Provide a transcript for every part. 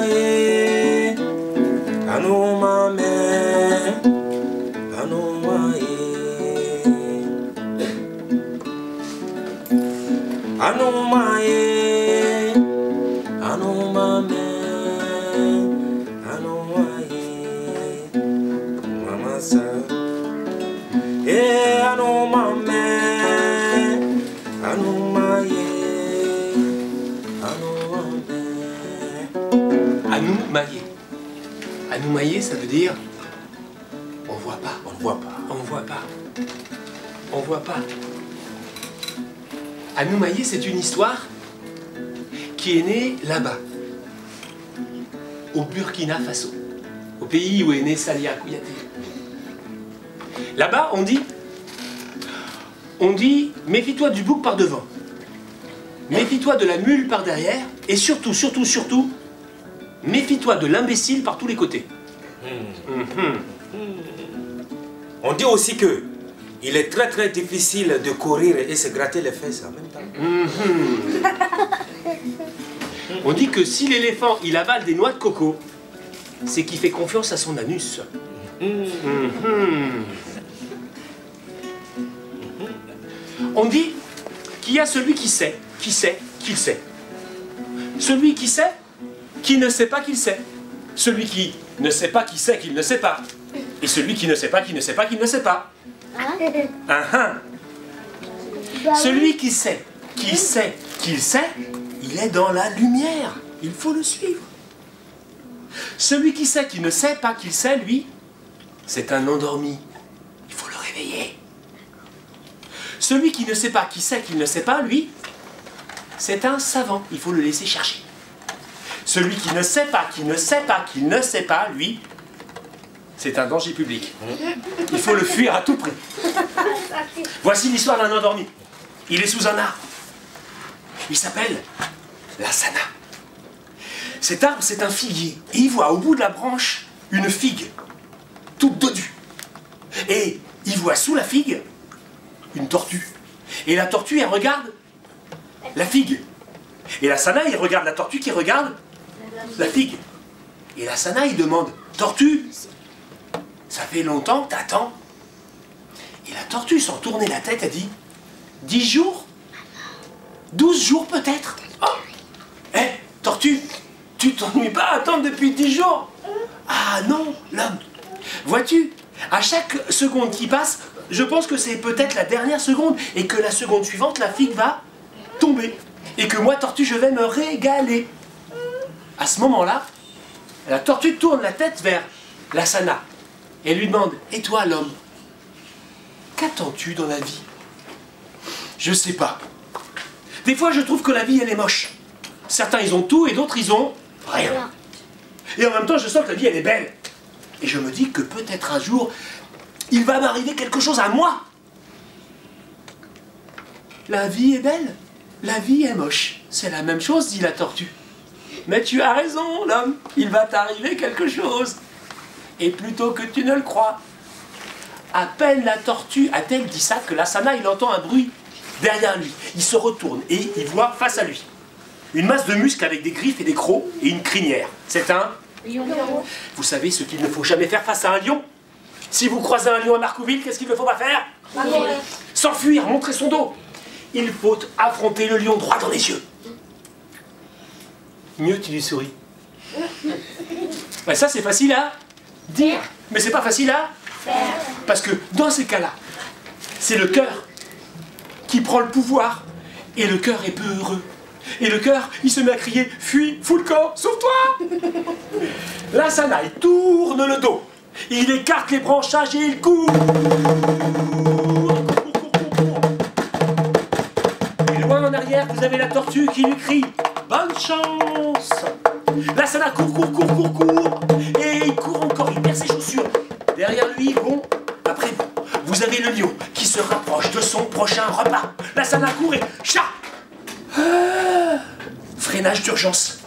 Anomaye, anomame, anomaye, anomaye, anomame, anomaye, mama sa, anomame, anomaye, anomame. Anoumaye. Anoumaye, ça veut dire on voit pas. On ne voit pas. On voit pas. On voit pas. Anoumaye, c'est une histoire qui est née là-bas, au Burkina Faso, au pays où est né Salia Kouyaté. Là-bas, on dit, méfie-toi du bouc par devant, méfie-toi de la mule par derrière, et surtout, méfie-toi de l'imbécile par tous les côtés. On dit aussi que il est très très difficile de courir et se gratter les fesses en même temps. On dit que si l'éléphant il avale des noix de coco, c'est qu'il fait confiance à son anus. On dit qu'il y a celui qui sait, qu'il sait. Celui qui sait, qui ne sait pas qu'il sait. Celui qui ne sait pas qu'il sait qu'il ne sait pas. Et celui qui ne sait pas qu'il ne sait pas qu'il ne sait pas. Celui qui sait qu'il sait, il est dans la lumière. Il faut le suivre. Celui qui sait qu'il ne sait pas qu'il sait, lui, c'est un endormi. Il faut le réveiller. Celui qui ne sait pas qui sait qu'il ne sait pas, lui, c'est un savant. Il faut le laisser chercher. Celui qui ne sait pas qu'il ne sait pas qu'il ne sait pas, lui, c'est un danger public. Il faut le fuir à tout prix. Voici l'histoire d'un endormi. Il est sous un arbre. Il s'appelle l'Asana. Cet arbre, c'est un figuier. Et il voit au bout de la branche une figue, toute dodue. Et il voit sous la figue une tortue. Et la tortue, elle regarde la figue. Et l'Asana, il regarde la tortue qui regarde la figue. Et l'Asana, il demande, tortue, ça fait longtemps que t'attends. Et la tortue, sans tourner la tête, a dit, 10 jours 12 jours peut-être. Oh, hé, tortue, tu t'ennuies pas à attendre depuis 10 jours? Ah non, l'homme. Vois-tu, à chaque seconde qui passe, je pense que c'est peut-être la dernière seconde et que la seconde suivante, la figue va tomber. Et que moi, tortue, je vais me régaler. À ce moment-là, la tortue tourne la tête vers l'Asana et lui demande, et toi, l'homme, qu'attends-tu dans la vie? Je sais pas. Des fois, je trouve que la vie, elle est moche. Certains, ils ont tout et d'autres, ils ont rien. Et en même temps, je sens que la vie, elle est belle. Et je me dis que peut-être un jour, il va m'arriver quelque chose à moi. La vie est belle, la vie est moche. C'est la même chose, dit la tortue. Mais tu as raison, l'homme, il va t'arriver quelque chose. Et plutôt que tu ne le crois. À peine la tortue a-t-elle dit ça que l'Asana, il entend un bruit derrière lui. Il se retourne et il voit face à lui une masse de muscles avec des griffes et des crocs et une crinière. C'est un lion. Vous savez ce qu'il ne faut jamais faire face à un lion? Si vous croisez un lion à Marcouville, qu'est-ce qu'il ne faut pas faire? S'enfuir, montrer son dos. Il faut affronter le lion droit dans les yeux. Mieux, tu lui souris. Ben ça, c'est facile à dire, mais c'est pas facile à faire. Parce que dans ces cas-là, c'est le cœur qui prend le pouvoir et le cœur est peu heureux. Et le cœur, il se met à crier « Fuis, fous le camp, sauve-toi » L'Asana, il tourne le dos. Il écarte les branchages et il court. Et loin en arrière, vous avez la tortue qui lui crie « Bonne chance !» L'Asana court. Et il court encore, il perd ses chaussures. Derrière lui, bon, après vous avez le lion qui se rapproche de son prochain repas. L'Asana court et chat. Freinage d'urgence.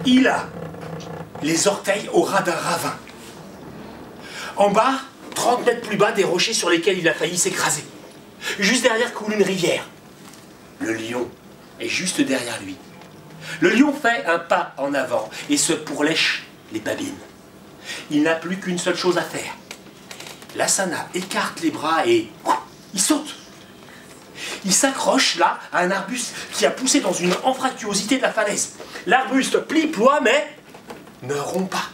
Il a les orteils au ras d'un ravin. En bas, 30 mètres plus bas, des rochers sur lesquels il a failli s'écraser. Juste derrière coule une rivière. Le lion est juste derrière lui. Le lion fait un pas en avant et se pourlèche les babines. Il n'a plus qu'une seule chose à faire. Lassana écarte les bras et il saute. Il s'accroche là à un arbuste qui a poussé dans une anfractuosité de la falaise. L'arbuste plie, ploie, mais ne rompt pas.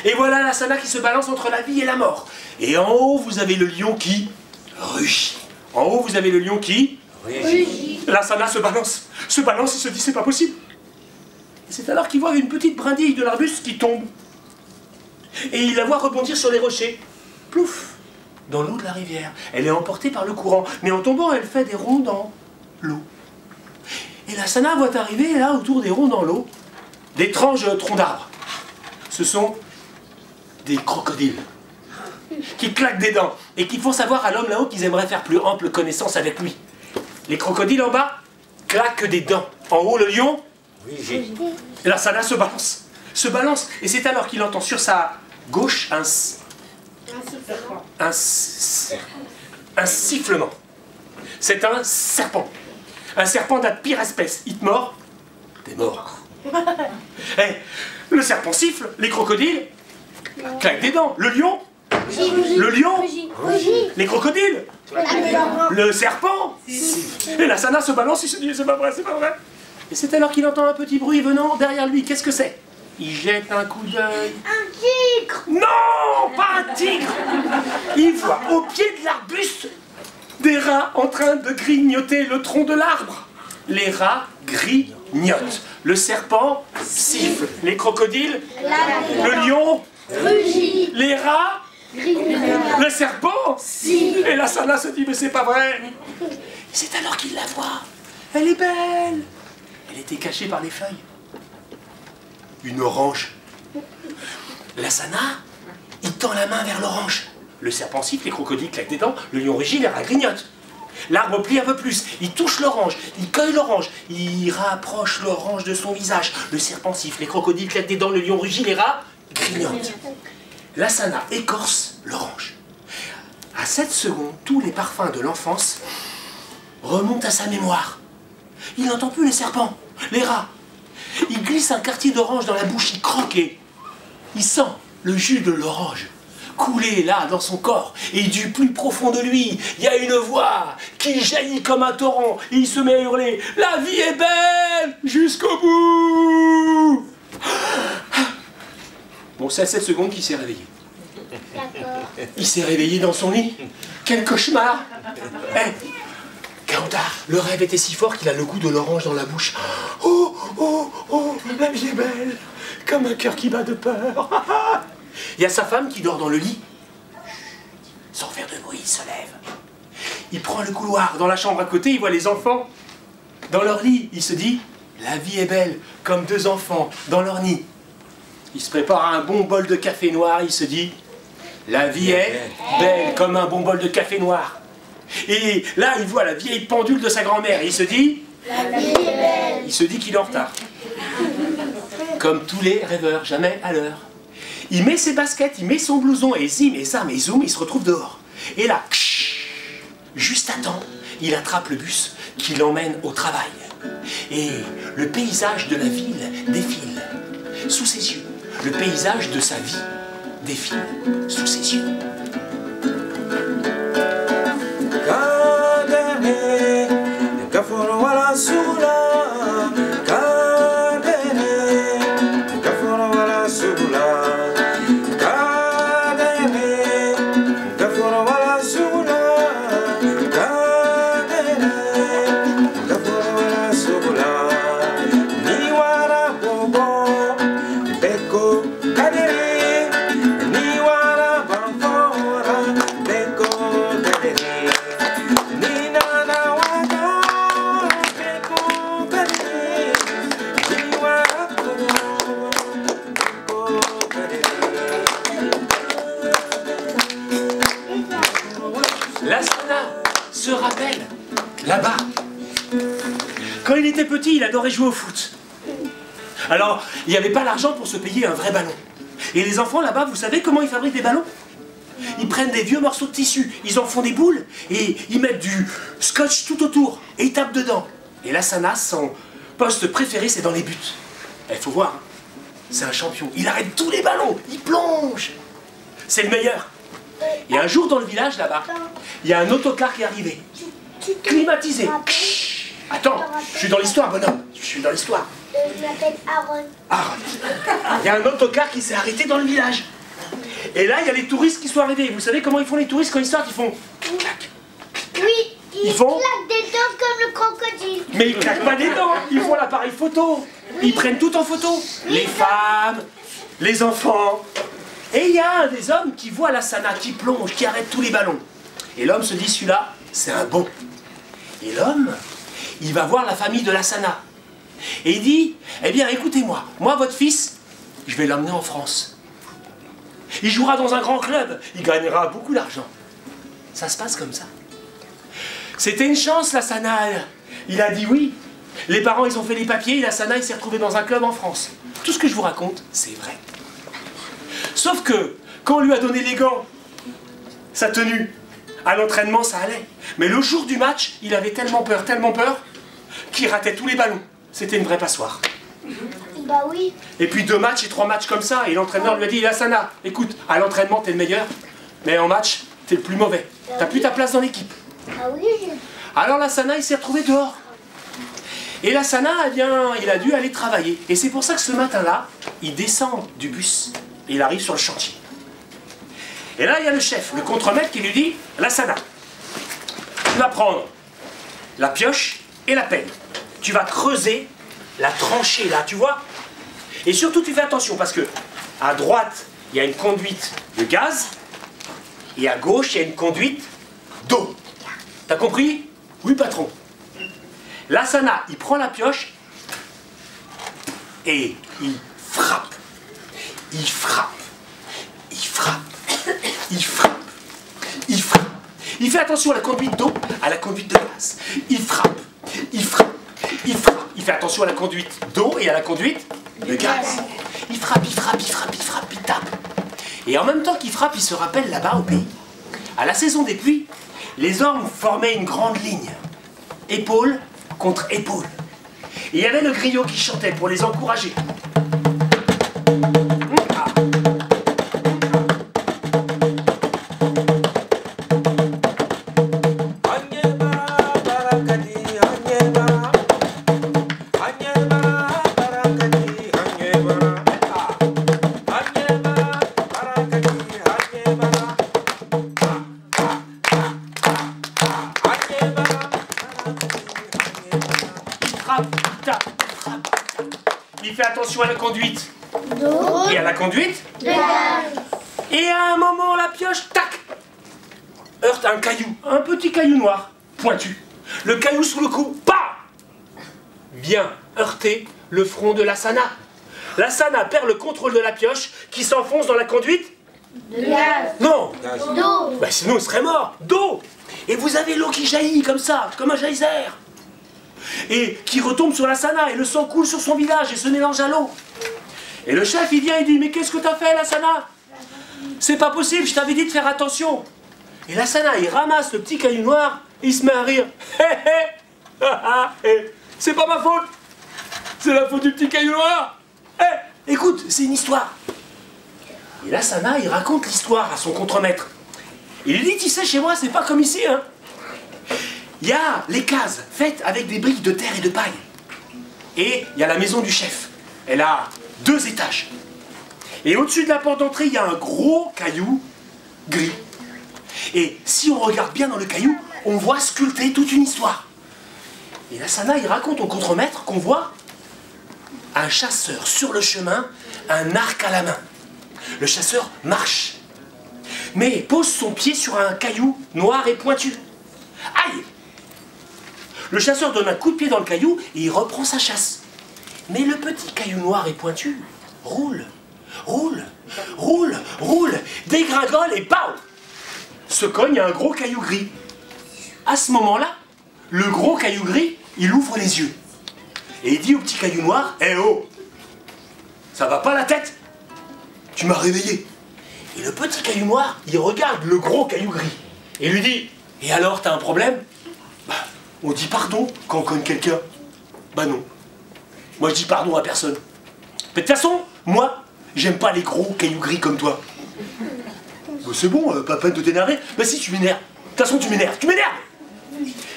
Et voilà Lassana qui se balance entre la vie et la mort. Et en haut, vous avez le lion qui rugit. En haut, vous avez le lion qui rugit. Lassana se balance, et se dit c'est pas possible. Et c'est alors qu'il voit une petite brindille de l'arbuste qui tombe. Et il la voit rebondir sur les rochers. Plouf! Dans l'eau de la rivière. Elle est emportée par le courant. Mais en tombant, elle fait des ronds dans l'eau. Et Lassana voit arriver là, autour des ronds dans l'eau, d'étranges troncs d'arbres. Ce sont des crocodiles qui claquent des dents et qui font savoir à l'homme là-haut qu'ils aimeraient faire plus ample connaissance avec lui. Les crocodiles en bas claquent des dents. En haut, le lion, et Lassana se balance. Et c'est alors qu'il entend sur sa gauche un sifflement. C'est un serpent. Un serpent de la pire espèce. Il te mord, t'es mort. Hey, le serpent siffle, les crocodiles claquent des dents. Le lion, les crocodiles, le serpent. Et Lassana se balance, il se dit c'est pas vrai, c'est pas vrai. Et c'est alors qu'il entend un petit bruit venant derrière lui. Qu'est-ce que c'est? Il jette un coup d'œil. Un tigre! Non, pas un tigre. Il voit au pied de l'arbuste des rats en train de grignoter le tronc de l'arbre. Les rats grignotent. Le serpent siffle. Les crocodiles, le lion, Rugit! les rats, le serpent siffle. Et Lassana se dit mais c'est pas vrai. C'est alors qu'il la voit. Elle est belle. Elle était cachée par les feuilles. Une orange. Lassana, il tend la main vers l'orange. Le serpent siffle, les crocodiles claquent des dents, le lion rugit, les rats grignotent. L'arbre plie un peu plus, il touche l'orange, il cueille l'orange, il rapproche l'orange de son visage. Le serpent siffle, les crocodiles claquent des dents, le lion rugit, les rats grignotent. Lassana écorce l'orange. À cette seconde, tous les parfums de l'enfance remontent à sa mémoire. Il n'entend plus les serpents, les rats. Il glisse un quartier d'orange dans la bouche, il croque et il sent le jus de l'orange couler là dans son corps. Et du plus profond de lui, il y a une voix qui jaillit comme un torrent. Et il se met à hurler « La vie est belle jusqu'au bout !» Bon, c'est à cette seconde qu'il s'est réveillé. Il s'est réveillé dans son lit. Quel cauchemar! Gaondar, le rêve était si fort qu'il a le goût de l'orange dans la bouche. Oh, oh, oh, la vie est belle, comme un cœur qui bat de peur. Il y a sa femme qui dort dans le lit. Sans faire de bruit, il se lève. Il prend le couloir. Dans la chambre à côté, il voit les enfants dans leur lit. Il se dit, la vie est belle, comme deux enfants dans leur nid. Il se prépare un bon bol de café noir. Il se dit, la vie est belle, comme un bon bol de café noir. Et là, il voit la vieille pendule de sa grand-mère. Et il se dit, la vie est belle. Il se dit qu'il est en retard. Comme tous les rêveurs, jamais à l'heure. Il met ses baskets, il met son blouson, et zim, et zam, et zoom, il se retrouve dehors. Et là, juste à temps, il attrape le bus qui l'emmène au travail. Et le paysage de la ville défile sous ses yeux. Le paysage de sa vie défile sous ses yeux. Se rappelle, là-bas, quand il était petit, il adorait jouer au foot. Alors, il n'y avait pas l'argent pour se payer un vrai ballon. Et les enfants, là-bas, vous savez comment ils fabriquent des ballons? Ils prennent des vieux morceaux de tissu, ils en font des boules, et ils mettent du scotch tout autour, et ils tapent dedans. Et Lassana, poste préféré, c'est dans les buts. Il faut voir, hein. C'est un champion. Il arrête tous les ballons, il plonge. C'est le meilleur. Et un jour, dans le village, là-bas, il y a un autocar qui est arrivé. Climatisé. Chut. Attends, je suis dans l'histoire, bonhomme. Je suis dans l'histoire. Je m'appelle Aaron. Aaron. Il y a un autocar qui s'est arrêté dans le village. Et là, il y a les touristes qui sont arrivés. Vous savez comment ils font les touristes quand ils sortent? Ils font... clac. Oui, ils font claquent des dents comme le crocodile. Mais ils claquent pas des dents, ils font l'appareil photo. Ils prennent tout en photo. Les femmes, les enfants. Et il y a un des hommes qui voit Lassana, qui plonge, qui arrête tous les ballons. Et l'homme se dit, celui-là, c'est un bon. Et l'homme, il va voir la famille de Lassana. Et il dit, eh bien écoutez-moi, moi votre fils, je vais l'emmener en France. Il jouera dans un grand club, il gagnera beaucoup d'argent. Ça se passe comme ça. C'était une chance, Lassana. Il a dit oui. Les parents, ils ont fait les papiers, et Lassana, il s'est retrouvé dans un club en France. Tout ce que je vous raconte, c'est vrai. Sauf que, quand on lui a donné les gants, sa tenue, à l'entraînement, ça allait. Mais le jour du match, il avait tellement peur, qu'il ratait tous les ballons. C'était une vraie passoire. Bah oui. Et puis 2 matchs et 3 matchs comme ça, et l'entraîneur lui a dit, Lassana, écoute, à l'entraînement, t'es le meilleur, mais en match, t'es le plus mauvais. T'as plus ta place dans l'équipe. Ah oui. Alors Lassana, il s'est retrouvé dehors. Et Lassana, eh bien, il a dû aller travailler. Et c'est pour ça que ce matin-là, il descend du bus. Et il arrive sur le chantier. Et là, il y a le chef, le contremaître, qui lui dit, Lassana, tu vas prendre la pioche et la pelle. Tu vas creuser la tranchée, là, tu vois? Et surtout, tu fais attention, parce que à droite, il y a une conduite de gaz, et à gauche, il y a une conduite d'eau. T'as compris? Oui, patron. Lassana, il prend la pioche et il frappe. Il frappe. Il frappe. Il frappe. Il frappe. Il fait attention à la conduite d'eau, à la conduite de gaz. Il frappe. Il frappe. Il frappe. Il fait attention à la conduite d'eau et à la conduite de gaz. Il frappe, il frappe, il frappe, il frappe, il tape. Et en même temps qu'il frappe, il se rappelle là-bas au pays. À la saison des pluies, les hommes formaient une grande ligne, épaule contre épaule. Et il y avait le griot qui chantait pour les encourager. Il fait attention à la conduite d'eau et à la conduite de gaz. Et à un moment, la pioche, tac, heurte un caillou, un petit caillou noir, pointu. Le caillou sous le cou, pas vient heurter le front de Lassana. Lassana perd le contrôle de la pioche qui s'enfonce dans la conduite De gaz. Non, D'eau. bah sinon il serait mort, d'eau. Et vous avez l'eau qui jaillit comme ça, comme un geyser. Et qui retombe sur Lassana, et le sang coule sur son visage et se mélange à l'eau. Et le chef, il vient et dit, mais qu'est-ce que t'as fait, Lassana? C'est pas possible, je t'avais dit de faire attention. Et Lassana, il ramasse le petit caillou noir, et il se met à rire. C'est pas ma faute, c'est la faute du petit caillou noir. Écoute, c'est une histoire. Et Lassana, il raconte l'histoire à son contremaître. Il lui dit, tu sais, chez moi, c'est pas comme ici, hein. Il y a les cases faites avec des briques de terre et de paille. Et il y a la maison du chef. Elle a 2 étages. Et au-dessus de la porte d'entrée, il y a un gros caillou gris. Et si on regarde bien dans le caillou, on voit sculpter toute une histoire. Et Lassana, il raconte au contremaître qu'on voit un chasseur sur le chemin, un arc à la main. Le chasseur marche, mais pose son pied sur un caillou noir et pointu. Aïe! Le chasseur donne un coup de pied dans le caillou et il reprend sa chasse. Mais le petit caillou noir et pointu roule, roule, roule, roule, dégringole et pao! Se cogne à un gros caillou gris. À ce moment-là, le gros caillou gris, il ouvre les yeux. Et il dit au petit caillou noir, « Eh oh! Ça va pas la tête? Tu m'as réveillé. » Et le petit caillou noir, il regarde le gros caillou gris. Et lui dit, « Et alors, t'as un problème? » Bah, on dit pardon quand on cogne quelqu'un. Bah non. Moi, je dis pardon à personne. Mais de toute façon, moi, j'aime pas les gros cailloux gris comme toi. Bah, c'est bon, pas peine de t'énerver. Bah si, tu m'énerves. De toute façon, tu m'énerves. Tu m'énerves.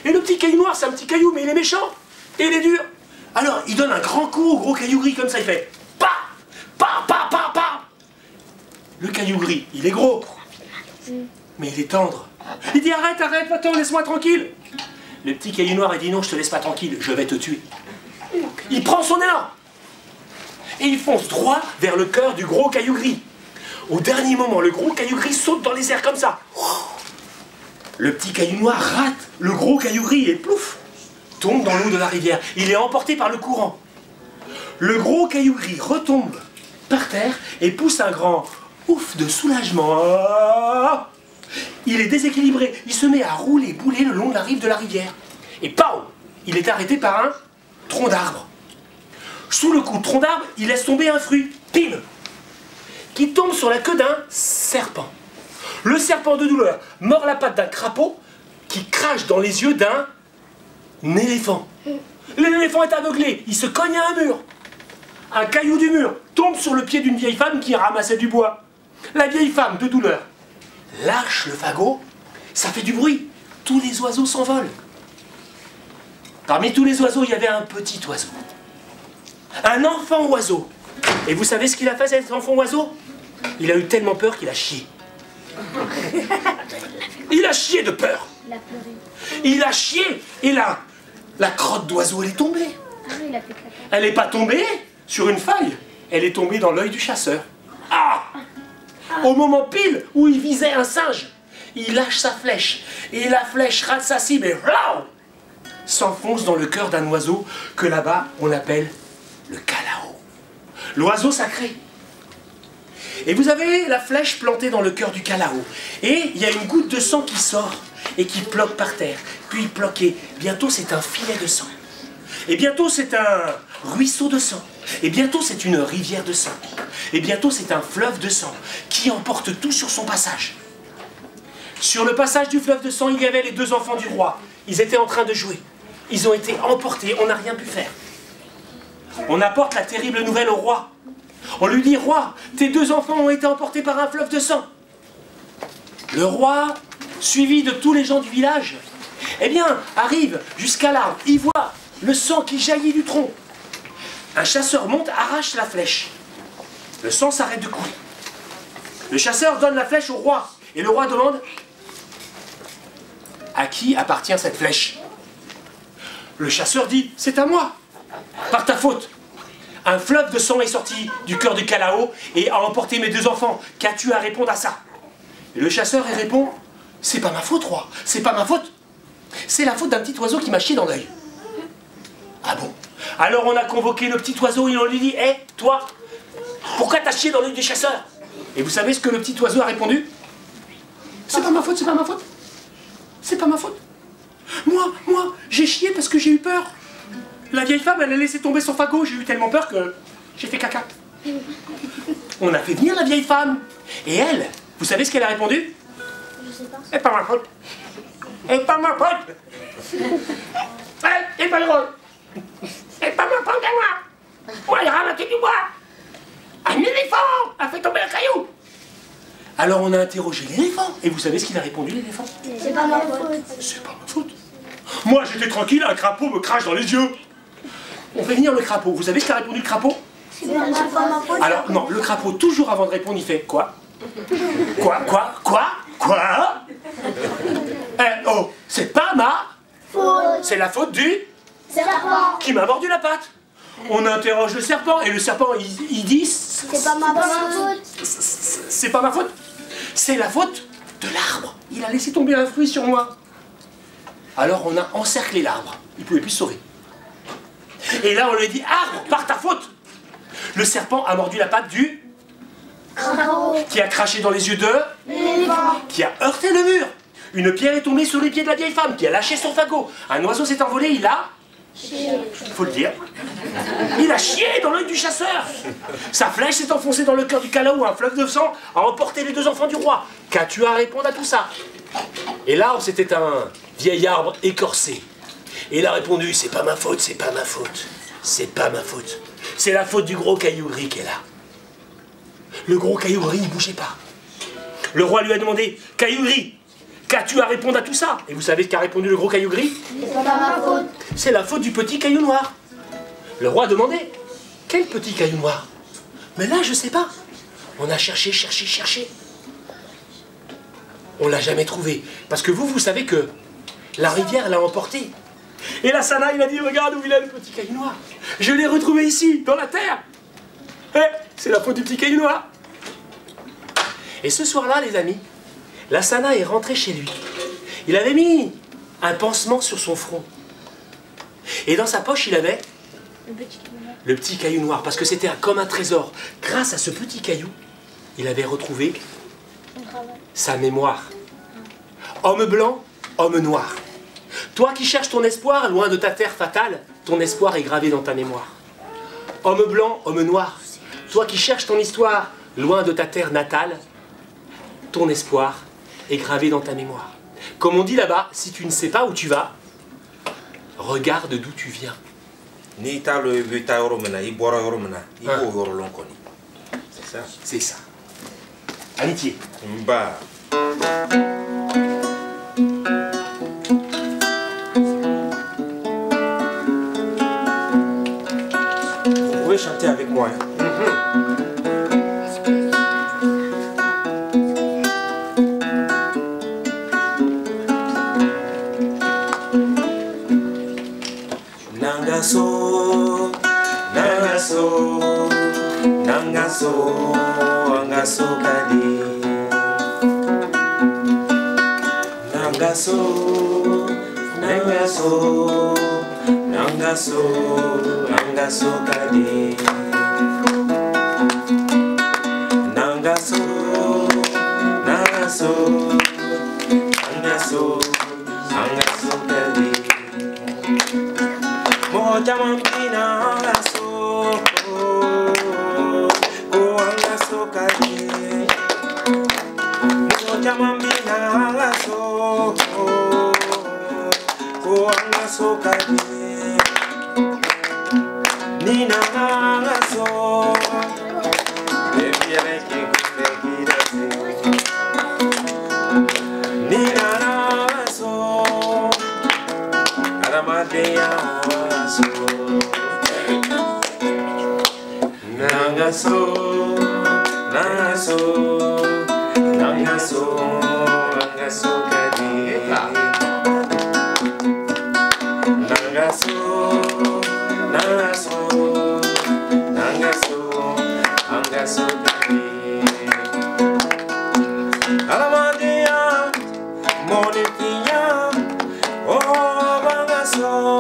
Et le petit caillou noir, c'est un petit caillou, mais il est méchant. Et il est dur. Alors, il donne un grand coup au gros caillou gris, comme ça, il fait pa, pa, pa, pa, pa. Le caillou gris, il est gros, mais il est tendre. Il dit arrête, arrête, attends, laisse-moi tranquille. Le petit caillou noir, il dit non, je te laisse pas tranquille, je vais te tuer. Il prend son élan et il fonce droit vers le cœur du gros caillou gris. Au dernier moment, le gros caillou gris saute dans les airs comme ça. Le petit caillou noir rate le gros caillou gris et plouf, tombe dans l'eau de la rivière. Il est emporté par le courant. Le gros caillou gris retombe par terre et pousse un grand ouf de soulagement. Il est déséquilibré. Il se met à rouler, bouler le long de la rive de la rivière. Et pao, il est arrêté par un tronc d'arbre. Sous le coup de tronc d'arbre, il laisse tomber un fruit, pim, qui tombe sur la queue d'un serpent. Le serpent de douleur mord la patte d'un crapaud qui crache dans les yeux d'un éléphant. L'éléphant est aveuglé, il se cogne à un mur. Un caillou du mur tombe sur le pied d'une vieille femme qui ramassait du bois. La vieille femme, de douleur, lâche le fagot, ça fait du bruit. Tous les oiseaux s'envolent. Parmi tous les oiseaux, il y avait un petit oiseau. Un enfant oiseau. Et vous savez ce qu'il a fait, cet enfant oiseau? Il a eu tellement peur qu'il a chié. Il a chié de peur. Il a chié. Et là, la crotte d'oiseau, elle est tombée. Elle n'est pas tombée sur une feuille. Elle est tombée dans l'œil du chasseur. Ah! Au moment pile où il visait un singe, il lâche sa flèche. Et la flèche rate sa cible et s'enfonce dans le cœur d'un oiseau que là-bas on appelle le calao. L'oiseau sacré. Et vous avez la flèche plantée dans le cœur du calao. Et il y a une goutte de sang qui sort et qui ploque par terre. Puis ploqué. Bientôt c'est un filet de sang. Et bientôt c'est un ruisseau de sang. Et bientôt c'est une rivière de sang. Et bientôt c'est un fleuve de sang qui emporte tout sur son passage. Sur le passage du fleuve de sang, il y avait les deux enfants du roi. Ils étaient en train de jouer. Ils ont été emportés, on n'a rien pu faire. On apporte la terrible nouvelle au roi. On lui dit, roi, tes deux enfants ont été emportés par un fleuve de sang. Le roi, suivi de tous les gens du village, eh bien, arrive jusqu'à l'arbre. Il voit le sang qui jaillit du tronc. Un chasseur monte, arrache la flèche. Le sang s'arrête de couler. Le chasseur donne la flèche au roi. Et le roi demande, à qui appartient cette flèche? Le chasseur dit, c'est à moi. Par ta faute. Un fleuve de sang est sorti du cœur du calao et a emporté mes deux enfants. Qu'as-tu à répondre à ça? Et le chasseur répond, c'est pas ma faute, roi. C'est pas ma faute. C'est la faute d'un petit oiseau qui m'a chié dans l'œil. Ah bon? Alors on a convoqué le petit oiseau et on lui dit, hé, toi, pourquoi t'as chié dans l'œil du chasseur? Et vous savez ce que le petit oiseau a répondu? C'est pas ma faute, c'est pas ma faute. C'est pas ma faute. Moi, j'ai chié parce que j'ai eu peur. La vieille femme, elle a laissé tomber son fagot. J'ai eu tellement peur que j'ai fait caca. On a fait venir la vieille femme. Et elle, vous savez ce qu'elle a répondu? Je sais pas. C'est pas ma faute. C'est pas ma faute. C'est pas drôle. C'est pas ma faute à moi. Moi, j'ai ramassé du bois. Un éléphant a fait tomber un caillou. Alors on a interrogé l'éléphant. Et vous savez ce qu'il a répondu, l'éléphant? C'est pas ma faute. C'est pas ma faute. Moi, j'étais tranquille, un crapaud me crache dans les yeux. On fait venir le crapaud. Vous savez ce qu'a répondu le crapaud? C'est pas ma faute. Alors, non, le crapaud, toujours avant de répondre, il fait quoi? Quoi? Oh, c'est pas ma Faute. C'est la faute du Serpent. qui m'a mordu la patte. On interroge le serpent et le serpent, il dit... C'est pas ma faute. C'est pas ma faute. C'est la faute de l'arbre. Il a laissé tomber un fruit sur moi. Alors on a encerclé l'arbre. Il ne pouvait plus se sauver. Et là on lui dit, arbre, par ta faute. Le serpent a mordu la patte du... Crapaud. qui a craché dans les yeux de... L'éléphant. qui a heurté le mur. Une pierre est tombée sur les pieds de la vieille femme qui a lâché son fagot. Un oiseau s'est envolé, il a... il faut le dire. Il a chié dans l'œil du chasseur. Sa flèche s'est enfoncée dans le cœur du calao. Un fleuve de sang a emporté les deux enfants du roi. Qu'as-tu à répondre à tout ça? Et l'arbre, c'était un vieil arbre écorcé. Et il a répondu, c'est pas ma faute, c'est pas ma faute. C'est pas ma faute. C'est la faute du gros caillou gris qui est là. Le gros caillou gris, il bougeait pas. Le roi lui a demandé, Caillou gris, qu'as-tu à répondre à tout ça? Et vous savez ce qu'a répondu le gros caillou gris? C'est pas ma faute. C'est la faute du petit caillou noir. Le roi demandait, quel petit caillou noir? Mais là, je sais pas. On a cherché, cherché, cherché. On l'a jamais trouvé. Parce que vous savez que la rivière l'a emporté. Et la Sana, il a dit, regarde où il est le petit caillou noir. Je l'ai retrouvé ici, dans la terre. Eh, c'est la faute du petit caillou noir. Et ce soir-là, les amis, la Sana est rentrée chez lui. Il avait mis un pansement sur son front. Et dans sa poche, il avait le petit caillou noir. Parce que c'était comme un trésor. Grâce à ce petit caillou, il avait retrouvé sa mémoire. Homme blanc, homme noir. Toi qui cherches ton espoir loin de ta terre fatale, ton espoir est gravé dans ta mémoire. Homme blanc, homme noir. Toi qui cherches ton histoire loin de ta terre natale, ton espoir est gravé dans ta mémoire. Comme on dit là-bas, si tu ne sais pas où tu vas, regarde d'où tu viens. Ni talo ibita yoromena, ibora yoromena, ibo yorolonkoni. C'est ça. C'est ça. Amitié. Bah. Vous pouvez chanter avec moi. Hein? Nangaso, Nangaso, Nangaso, Nangaso kadi. Nangaso, Nangaso, Nangaso, Nangaso kadi. Nangaso, Nangaso, Nangaso, Nangaso kadi. Moja mambina angaso, ko angaso kadi. Moja mambina angaso, ko angaso kadi. Nina angaso, bebiere ke kumbekira se. Nina angaso, aramadea. Nangaso, Nangaso, Nangaso, Nangaso kadi. Nangaso, Nangaso, Nangaso, Nangaso kadi. Alamadea, Monitia, oh Nangaso.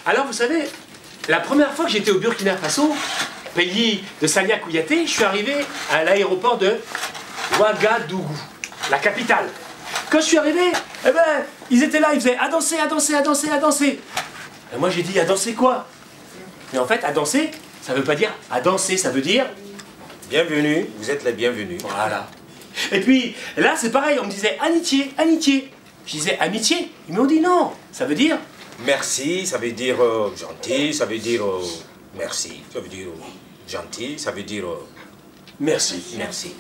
Alors vous savez, la première fois que j'étais au Burkina Faso, pays de Sania Kouyaté, je suis arrivé à l'aéroport de Ouagadougou, la capitale. Quand je suis arrivé, eh ben, ils étaient là, ils faisaient à danser, à danser, à danser, à danser. Et moi j'ai dit à danser quoi? Mais en fait, à danser, ça veut pas dire à danser, ça veut dire bienvenue, vous êtes les bienvenus. Voilà. Et puis là, c'est pareil, on me disait amitié, amitié. Je disais amitié. Ils m'ont dit non, ça veut dire merci, ça veut dire gentil, ça veut dire merci, ça veut dire gentil, ça veut dire merci. Merci.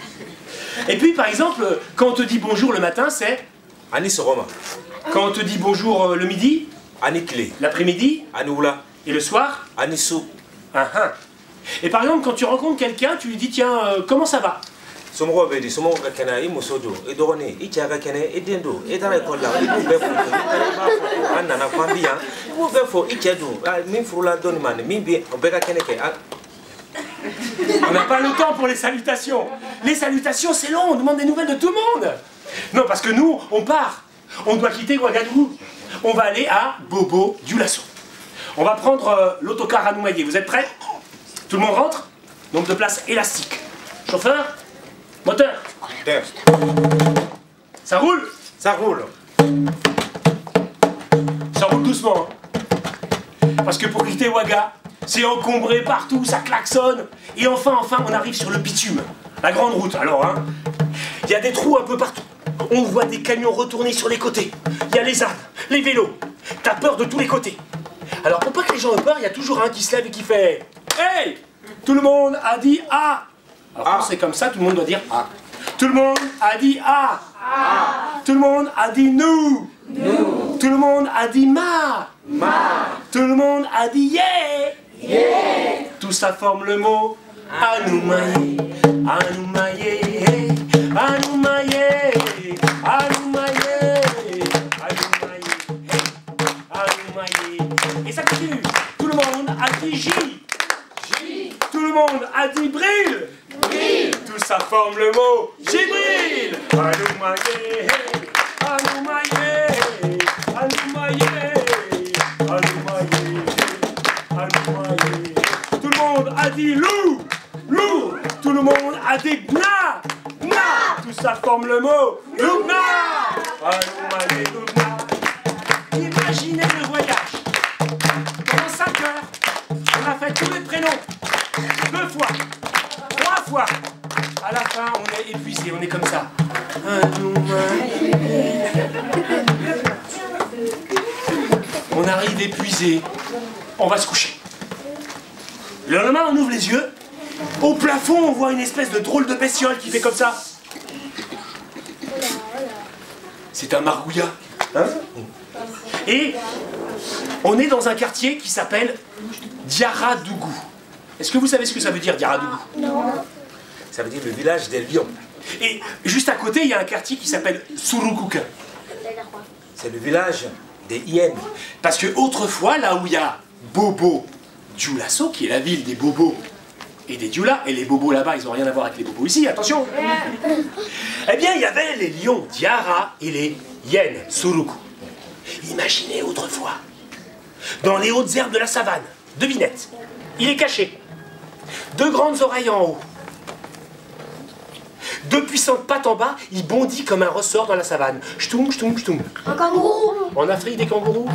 Et puis par exemple, quand on te dit bonjour le matin, c'est Anis Roma. Quand on te dit bonjour le midi, Anikle. l'après-midi, Anoula. et le soir, Anisou. Et par exemple, quand tu rencontres quelqu'un, tu lui dis tiens, comment ça va? Somro be di somo ka kana I musodo e dogone I chaga kene e dendo e dara ko la I be fo anana kwambia wo be fo I chedo min frula doni man min bi o be ka kene ke. On n'a pas le temps pour les salutations. Les salutations, c'est long, on demande des nouvelles de tout le monde. Non, parce que nous, on part. On doit quitter Ouagadougou. On va aller à Bobo Dioulasso. On va prendre l'autocar à Noumaillé. Vous êtes prêts? Tout le monde rentre? Nombre de places élastique. Chauffeur? Moteur? Ça roule? Ça roule. Ça roule doucement. Hein. Parce que pour quitter Ouaga, c'est encombré partout, ça klaxonne. Et enfin, on arrive sur le bitume. La grande route. Alors, hein, il y a des trous un peu partout. On voit des camions retourner sur les côtés. Il y a les ânes, les vélos. T'as peur de tous les côtés. Alors, pour pas que les gens aient peur, il y a toujours un qui se lève et qui fait « Hey !» Tout le monde a dit « Ah !» Alors, quand c'est comme ça, tout le monde doit dire « Ah !» Tout le monde a dit « Ah !» Tout le monde a dit « Nous !» Tout le monde a dit « Ma !» Tout le monde a dit « Yeah !» Tout ça forme le mot Anoumaye, Anoumaye, Anoumaye, Anoumaye, Anoumaye. Et ça continue. Tout le monde a dit J. Tout le monde a dit Brille. Tout ça forme le mot Jibril. Anoumaye, Anoumaye, Anoumaye, Anoumaye, Anoumaye. Tout le monde a dit loup, loup. Tout le monde a dit gna, gna. Tout ça forme le mot lougna. Anoumaye, lougna. Imaginez le voyage. Pendant 5 heures, on a fait tous les prénoms. 2 fois, 3 fois. À la fin, on est épuisé, on est comme ça. On arrive épuisé. On va se coucher. Le lendemain, on ouvre les yeux. Au plafond, on voit une espèce de drôle de bestiole qui fait comme ça. C'est un margouillat. Hein? Et on est dans un quartier qui s'appelle Diaradougou. Est-ce que vous savez ce que ça veut dire, Diaradougou? Non. Ça veut dire le village des lions. Et juste à côté, il y a un quartier qui s'appelle Surukouka. C'est le village des hyènes. Parce que autrefois, là où il y a Bobo Dioulasso, qui est la ville des bobos et des Dioula, et les bobos là-bas, ils n'ont rien à voir avec les bobos ici, attention. Eh bien, il y avait les lions Diara et les hyènes Suruku. Imaginez autrefois, dans les hautes herbes de la savane, devinette, il est caché. 2 grandes oreilles en haut. 2 puissantes pattes en bas, il bondit comme un ressort dans la savane. Ch'toum, ch'toum, ch'toum. Un kangourou. En Afrique, des kangourous.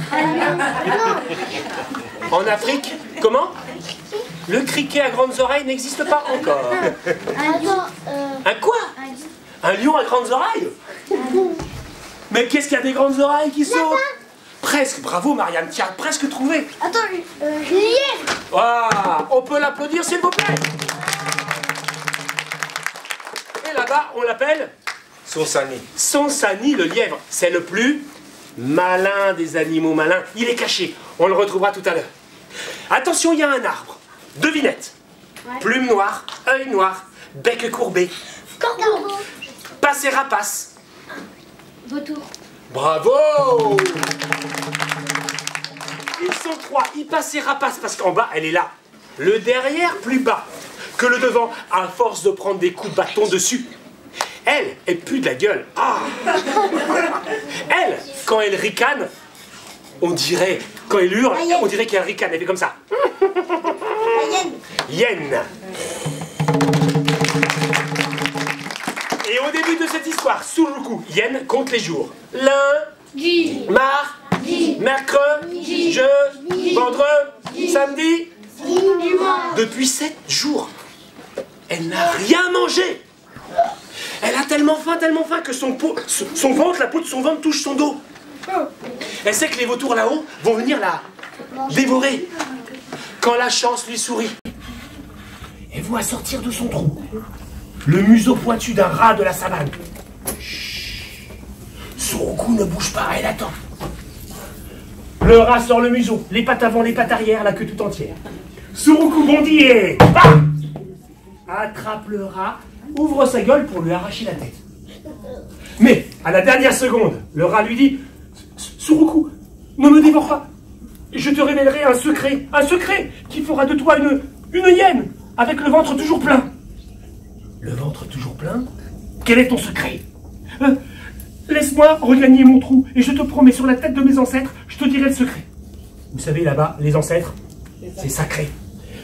En Afrique, comment? Le criquet à grandes oreilles n'existe pas encore. Un quoi? Un lion à grandes oreilles? Mais qu'est-ce qu'il y a des grandes oreilles qui sautent? Presque, bravo Marianne, tu as presque trouvé. Attends, lièvre. Ah, on peut l'applaudir s'il vous plaît. Et là-bas, on l'appelle Sonsani. Sonsani, le lièvre. C'est le plus malin des animaux malins. Il est caché, on le retrouvera tout à l'heure. Attention, il y a un arbre. Devinette. Ouais. Plume noire, œil noir, bec courbé, Kangourou. passe et rapace. Vautour. Bravo! Ils sont 3, ils passent et rapaces parce qu'en bas, elle est là. Le derrière plus bas que le devant, à force de prendre des coups de bâton dessus. Elle pue de la gueule. Ah! Elle, quand elle ricane, on dirait, quand elle hurle, on dirait qu'elle ricane, elle fait comme ça. Hyène. Et au début de cette histoire, Suruku, Hyène compte les jours. Lundi, mardi, mercredi, jeudi, vendredi, samedi, dimanche. Depuis 7 jours, elle n'a rien mangé. Elle a tellement faim que son ventre, la peau de son ventre touche son dos. Elle sait que les vautours là-haut vont venir la dévorer. Quand la chance lui sourit, elle voit sortir de son trou le museau pointu d'un rat de la savane. Chut. Suruku ne bouge pas, elle attend. Le rat sort le museau, les pattes avant, les pattes arrière, la queue tout entière. Suruku bondit et... Bam! attrape le rat, ouvre sa gueule pour lui arracher la tête. Mais, à la dernière seconde, le rat lui dit « Suruku, ne me dévore pas. Je te révélerai un secret qui fera de toi une hyène, avec le ventre toujours plein. » Le ventre toujours plein? Quel est ton secret? Laisse-moi regagner mon trou, et je te promets, sur la tête de mes ancêtres, je te dirai le secret. Vous savez, là-bas, les ancêtres, c'est sacré.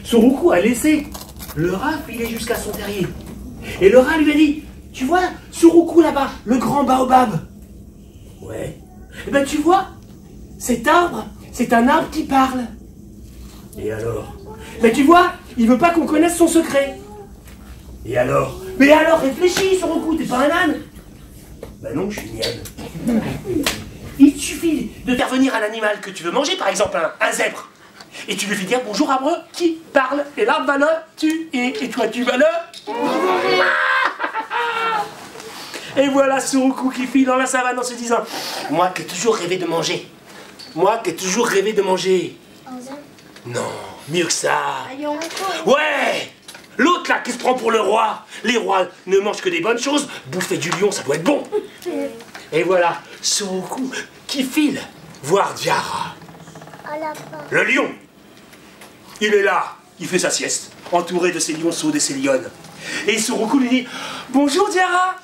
Suruku a laissé le rat filer jusqu'à son terrier. Et le rat lui a dit, tu vois, Suruku là-bas, le grand baobab. Ouais. Eh ben tu vois, cet arbre, c'est un arbre qui parle. Et alors? Mais tu vois, il veut pas qu'on connaisse son secret. Et alors? Mais alors, réfléchis, Suruku, t'es pas un âne? Ben non, je suis une hyène. Il te suffit de faire venir un animal que tu veux manger, par exemple un zèbre. Et tu lui fais dire bonjour arbre qui parle. Et l'arbre va le tu et toi tu vas le. Et voilà Suruku qui file dans la savane en se disant moi qui ai toujours rêvé de manger. Moi qui ai toujours rêvé de manger. Non, mieux que ça. Ouais. L'autre là qui se prend pour le roi. Les rois ne mangent que des bonnes choses. Bouffer du lion, ça doit être bon. Et voilà Suruku qui file voir Diarra. Le lion. Il est là, il fait sa sieste, entouré de ses lionceaux, de ses lionnes. Et Suruku lui dit bonjour Diarra.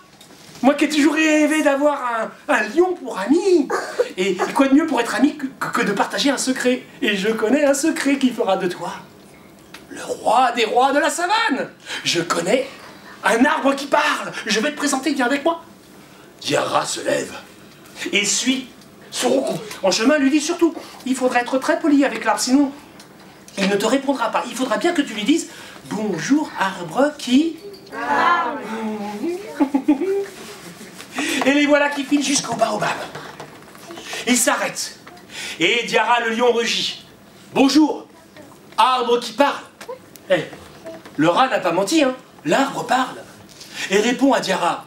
Moi qui ai toujours rêvé d'avoir un lion pour ami. Et quoi de mieux pour être ami que de partager un secret. Et je connais un secret qui fera de toi le roi des rois de la savane. Je connais un arbre qui parle. Je vais te présenter, viens avec moi. Diarra se lève et suit Suruku. En chemin, lui dit surtout, il faudra être très poli avec l'arbre, sinon il ne te répondra pas. Il faudra bien que tu lui dises bonjour arbre qui... Et les voilà qui filent jusqu'au baobab. Ils s'arrêtent. Et Diarra le lion rugit. Bonjour, arbre qui parle. Eh, le rat n'a pas menti, hein. L'arbre parle. Et répond à Diarra.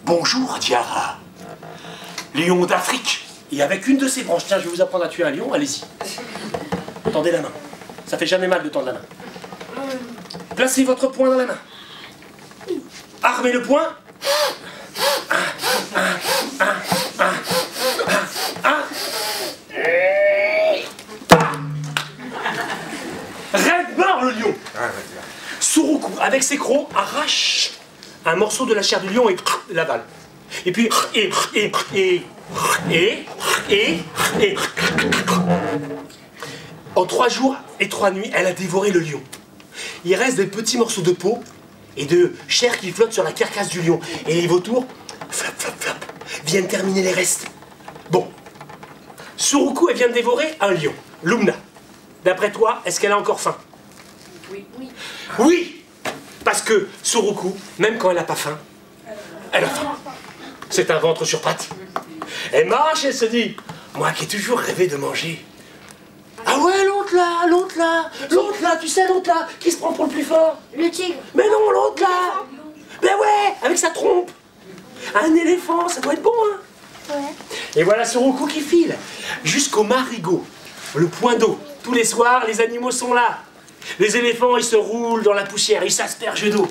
Bonjour Diarra, lion d'Afrique. Et avec une de ses branches, tiens, je vais vous apprendre à tuer un lion, allez-y. Tendez la main. Ça fait jamais mal de tendre la main. Placez votre poing dans la main. Armez le poing. Raide mort le lion. Suruku, avec ses crocs, arrache un morceau de la chair du lion et l'avale. Et puis, en 3 jours et 3 nuits, elle a dévoré le lion. Il reste des petits morceaux de peau et de chair qui flottent sur la carcasse du lion. Et les vautours, flop, flop, flop, viennent terminer les restes. Bon, Suruku, elle vient de dévorer un lion. Lumna, d'après toi, est-ce qu'elle a encore faim? Oui. Oui, parce que Suruku, même quand elle n'a pas faim, elle a faim. C'est un ventre sur pattes. Elle marche et elle se dit, moi qui ai toujours rêvé de manger. Ah ouais, l'autre là, tu sais l'autre là, qui se prend pour le plus fort. Le tigre. Mais non, l'autre là. Ben ouais, avec sa trompe. Un éléphant, ça doit être bon, hein. Ouais. Et voilà Suruku qui file jusqu'au marigot, le point d'eau. Tous les soirs, les animaux sont là. Les éléphants, ils se roulent dans la poussière, ils s'aspergent d'eau.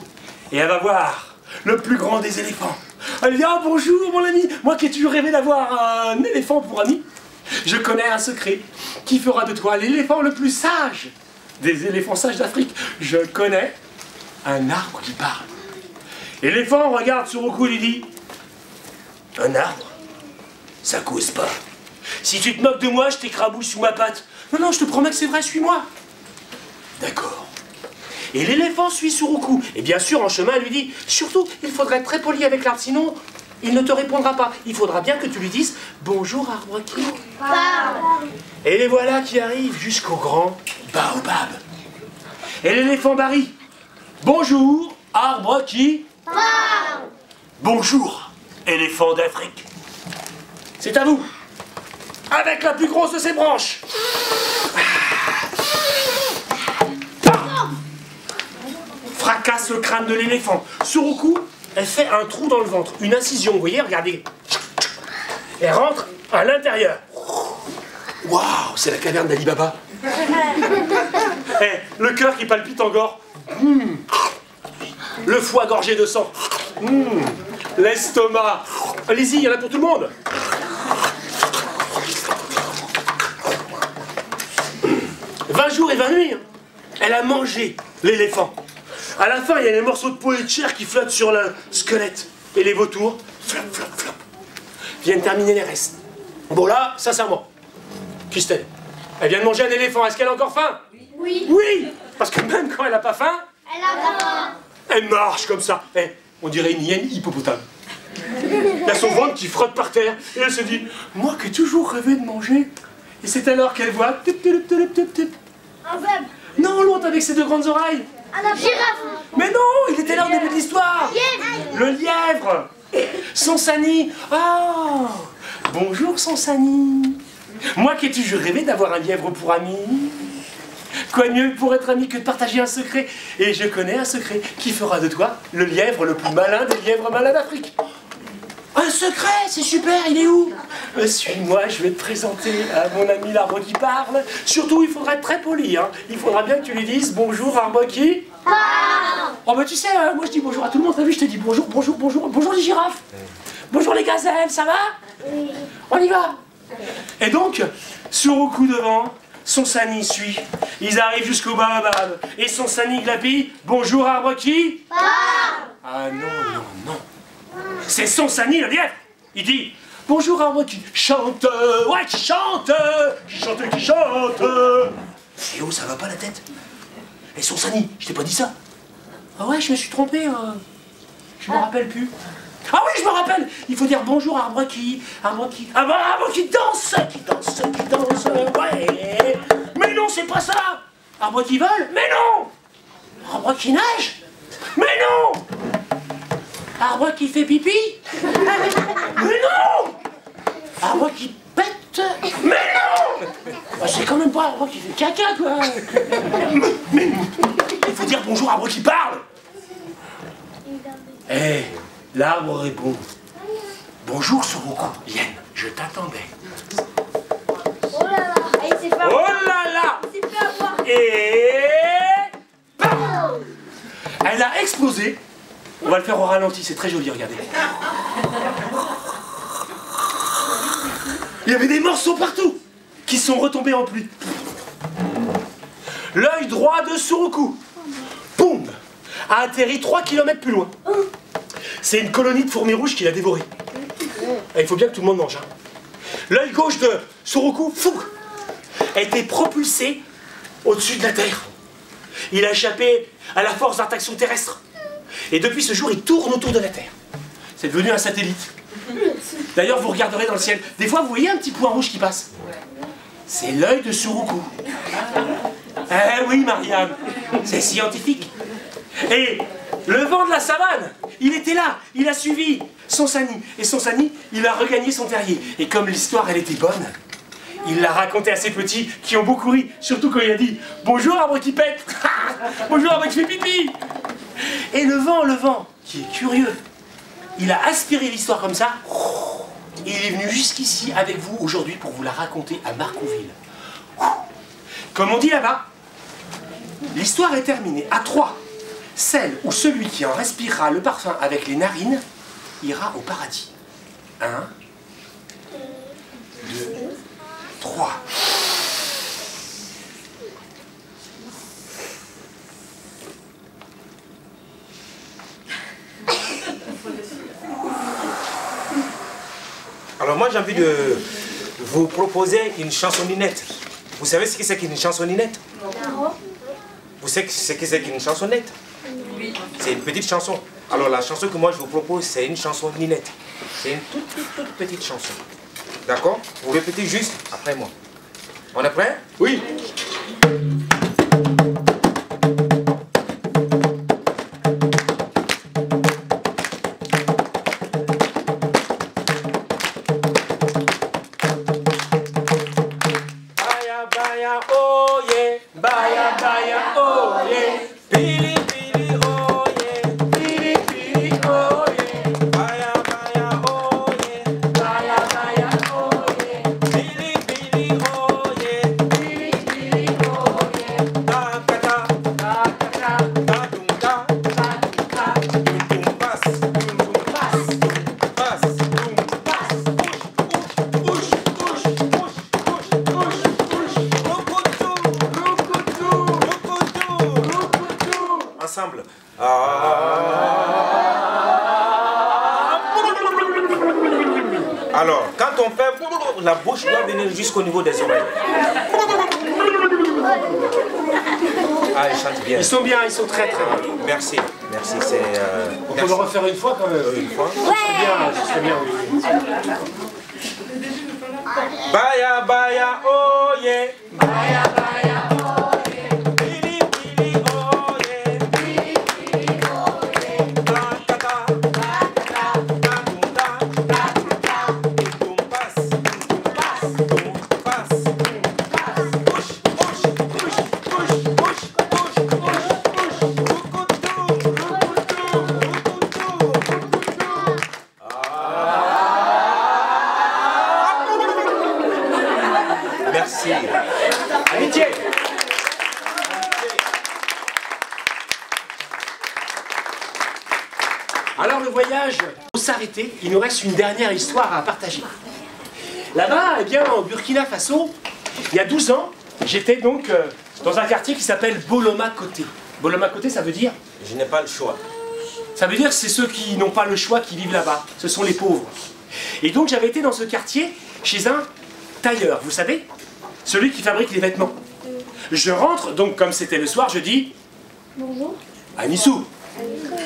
Et elle va voir le plus grand des éléphants. Elle dit, ah bonjour mon ami, moi qui ai toujours rêvé d'avoir un éléphant pour ami, je connais un secret qui fera de toi l'éléphant le plus sage des éléphants sages d'Afrique. Je connais un arbre qui parle. L'éléphant regarde Suruku et lui dit, un arbre, ça cause pas. Si tu te moques de moi, je t'écrabouille sous ma patte. Non, non, je te promets que c'est vrai, suis-moi. D'accord. Et l'éléphant suit Suruku. Et bien sûr, en chemin, elle lui dit, surtout, il faudrait être très poli avec l'arbre, sinon, il ne te répondra pas. Il faudra bien que tu lui dises, bonjour, arbre qui parle. Et les voilà qui arrivent jusqu'au grand baobab. Et l'éléphant Barry, bonjour, arbre qui parle. Bonjour, éléphant d'Afrique. C'est à vous. Avec la plus grosse de ses branches. Fracasse le crâne de l'éléphant. Suruku, elle fait un trou dans le ventre, une incision, vous voyez, regardez. Elle rentre à l'intérieur. Waouh, c'est la caverne d'Ali Baba. Le cœur qui palpite encore. le foie gorgé de sang, l'estomac. Allez-y, il y en a pour tout le monde. 20 jours et 20 nuits, hein. Elle a mangé l'éléphant. À la fin, il y a les morceaux de peau et de chair qui flottent sur le squelette. Et les vautours, flop, flop, flop, viennent terminer les restes. Bon là, sincèrement, Christelle, elle vient de manger un éléphant. Est-ce qu'elle a encore faim? Oui. Oui, parce que même quand elle n'a pas faim, Elle a faim. elle marche comme ça. Eh, on dirait une hyène hippopotame. Il y a son ventre qui frotte par terre. Et elle se dit, moi qui ai toujours rêvé de manger. Et c'est alors qu'elle voit... Tup, tup, tup, tup, tup. Un zèbre. Non, l'autre avec ses deux grandes oreilles. Un girafe. Mais non, il était là au début de l'histoire. Le lièvre. Sansani. Oh, bonjour Sansani. Moi qui ai toujours rêvé d'avoir un lièvre pour ami. Quoi de mieux pour être ami que de partager un secret? Et je connais un secret qui fera de toi le lièvre le plus malin des lièvres malins d'Afrique. Un secret, c'est super, il est où? Suis-moi, je vais te présenter à mon ami l'arbre qui parle. Surtout, il faudra être très poli, hein. Il faudra bien que tu lui dises bonjour arbre qui parle. Oh bah tu sais, moi je dis bonjour à tout le monde, t'as vu, je te dis bonjour, bonjour, bonjour, bonjour les girafes. Bonjour les gazelles, ça va? Oui. On y va. Et donc, Suruku devant, Sansani suit. Ils arrivent jusqu'au baobab. Et Sansani glapit, bonjour arbre qui parle. Ah non, non, non. C'est Sansani le lièvre. Il dit, bonjour arbre qui chante. Ouais, qui chante. Qui chante, qui chante. Et oh, ça va pas la tête. Et Sansani, je t'ai pas dit ça. Ah ouais, je me suis trompé. Je me rappelle plus. Ah oui, je me rappelle. Il faut dire bonjour arbre qui... Arbre qui... Ah bah, arbre qui danse. Qui danse, qui danse. Ouais. Mais non, c'est pas ça. Arbre qui vole. Mais non. Arbre qui nage. Mais non. Arbre qui fait pipi. Mais non. Arbre qui pète. Mais non. Bah, c'est quand même pas arbre qui fait caca, quoi. Mais il faut dire bonjour arbre qui parle. Eh, l'arbre répond. Bonjour Suruku, Yen, je t'attendais. Oh là là. Il s'est fait Oh avoir. là là. Il s'est fait avoir. Et... bam. Elle a explosé. On va le faire au ralenti, c'est très joli, regardez. Il y avait des morceaux partout qui sont retombés en pluie. L'œil droit de Suruku, boum, a atterri 3 km plus loin. C'est une colonie de fourmis rouges qui l'a dévoré. Et il faut bien que tout le monde mange. Hein. L'œil gauche de Suruku, fou, a été propulsé au-dessus de la Terre. Il a échappé à la force d'attraction terrestre. Et depuis ce jour, il tourne autour de la Terre. C'est devenu un satellite. D'ailleurs, vous regarderez dans le ciel. Des fois, vous voyez un petit point rouge qui passe. C'est l'œil de Suruku. Eh oui, Mariam, c'est scientifique. Et le vent de la savane, il était là. Il a suivi Sansani. Et Sansani, il a regagné son terrier. Et comme l'histoire, elle était bonne, il l'a raconté à ses petits qui ont beaucoup ri. Surtout quand il a dit « Bonjour, arbre qui pète. Bonjour, arbre qui fait pipi !» Et le vent, qui est curieux, il a aspiré l'histoire comme ça, et il est venu jusqu'ici avec vous aujourd'hui pour vous la raconter à Marcouville. Comme on dit là-bas, l'histoire est terminée. À 3, celle ou celui qui en respirera le parfum avec les narines ira au paradis. 1, 2, 3. Alors moi j'ai envie de vous proposer une chansonninette. Vous savez ce que c'est qu'une chansonninette? Non. Vous savez ce que c'est qu'une chansonnette? Oui. C'est une petite chanson. Alors la chanson que moi je vous propose, c'est une chansonninette. C'est une toute petite chanson. D'accord? Vous répétez juste après moi. On est prêt? Oui. Baya, oh yeah. Baya, oh yeah. Pili, pili, oh yeah. Pili, pili, oh yeah. Baya, oh yeah. Baya, oh yeah. Pili, pili, oh yeah. Pili, pili, oh yeah. Alors, quand on fait, la bouche doit venir jusqu'au niveau des oreilles. Ah, ils chantent bien. Ils sont bien, ils sont très très bien. Merci, merci. C'est. On peut le refaire une fois quand même. Une fois. Ce serait bien, oui. Baya, baya, oh yeah. Baya, baya, oh yeah. Bili, bili, oh yeah. Bili, bili, oh yeah. Ta, ta, ta. Ta, ta, ta. Ta, tum, ta. Ta, tum, ta. Tum, pass. Tum, pass. Tum, pass. Tum, pass. Push, push, push, push, push, push, push, push. Rukutum, rukutum, rukutum. Merci. Amitié. Alors le voyage, pour s'arrêter, il nous reste une dernière histoire à partager. Là-bas, eh bien, en Burkina Faso, il y a 12 ans, j'étais donc dans un quartier qui s'appelle Boloma Côté. Boloma Côté, ça veut dire? Je n'ai pas le choix. Ça veut dire que c'est ceux qui n'ont pas le choix qui vivent là-bas. Ce sont les pauvres. Et donc j'avais été dans ce quartier chez un tailleur, vous savez? Celui qui fabrique les vêtements. Je rentre, donc comme c'était le soir, je dis... Bonjour. Anissou.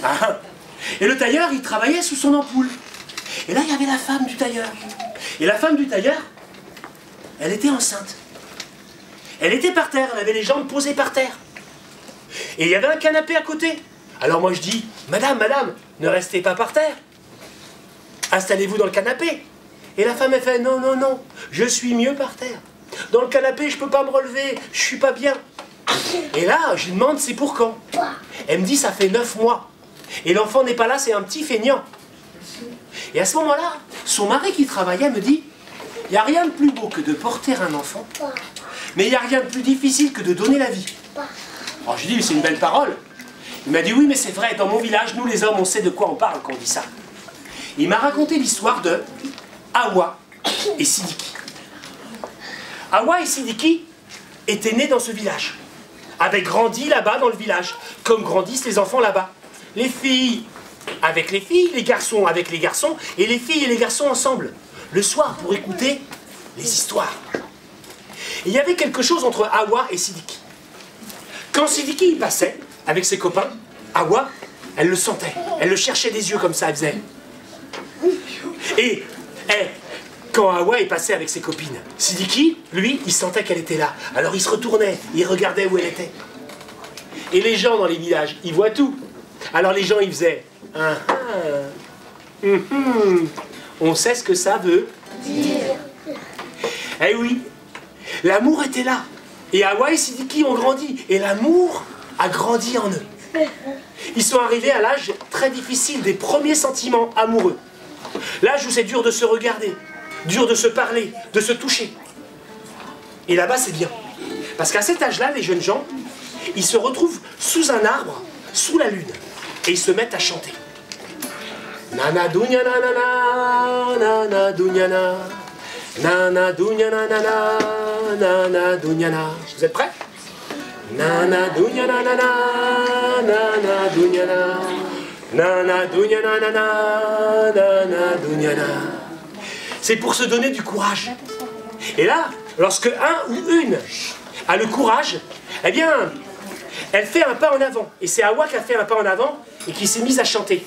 Ah. Et le tailleur, il travaillait sous son ampoule. Et là, il y avait la femme du tailleur. Et la femme du tailleur, elle était enceinte. Elle était par terre, elle avait les jambes posées par terre. Et il y avait un canapé à côté. Alors moi je dis, madame, madame, ne restez pas par terre. Installez-vous dans le canapé. Et la femme, elle fait, non, non, non, je suis mieux par terre. Dans le canapé, je peux pas me relever, je suis pas bien. Et là, je lui demande, c'est pour quand? Elle me dit, ça fait 9 mois. Et l'enfant n'est pas là, c'est un petit feignant. Et à ce moment-là, son mari qui travaillait me dit, il n'y a rien de plus beau que de porter un enfant, mais il n'y a rien de plus difficile que de donner la vie. Alors je lui dis, c'est une belle parole. Il m'a dit, oui, mais c'est vrai, dans mon village, nous les hommes, on sait de quoi on parle quand on dit ça. Il m'a raconté l'histoire de Hawa et Sidiki. Hawa et Sidiki étaient nés dans ce village, avaient grandi là-bas dans le village, comme grandissent les enfants là-bas. Les filles avec les filles, les garçons avec les garçons, et les filles et les garçons ensemble, le soir pour écouter les histoires. Et il y avait quelque chose entre Hawa et Sidiki. Quand Sidiki y passait, avec ses copains, Hawa, elle le sentait, elle le cherchait des yeux comme ça, elle faisait. Et quand Hawa est passé avec ses copines, Sidiki, lui, il sentait qu'elle était là. Alors il se retournait, il regardait où elle était. Et les gens dans les villages, ils voient tout. Alors les gens, ils faisaient on sait ce que ça veut dire. Eh oui, l'amour était là. Et Hawa et Sidiki ont grandi. Et l'amour a grandi en eux. Ils sont arrivés à l'âge très difficile des premiers sentiments amoureux. L'âge où c'est dur de se regarder, dur de se parler, de se toucher. Et là-bas, c'est bien. Parce qu'à cet âge-là, les jeunes gens, ils se retrouvent sous un arbre, sous la lune. Et ils se mettent à chanter. Nana dunyana nana, nana dunyana, nana dunyana nana, nana dunyana. Vous êtes prêts? Nana dunyana nana, nana dunyana, nana dunyana nana, nana dunyana. C'est pour se donner du courage. Et là, lorsque un ou une a le courage, eh bien, elle fait un pas en avant. Et c'est Hawa qui a fait un pas en avant et qui s'est mise à chanter.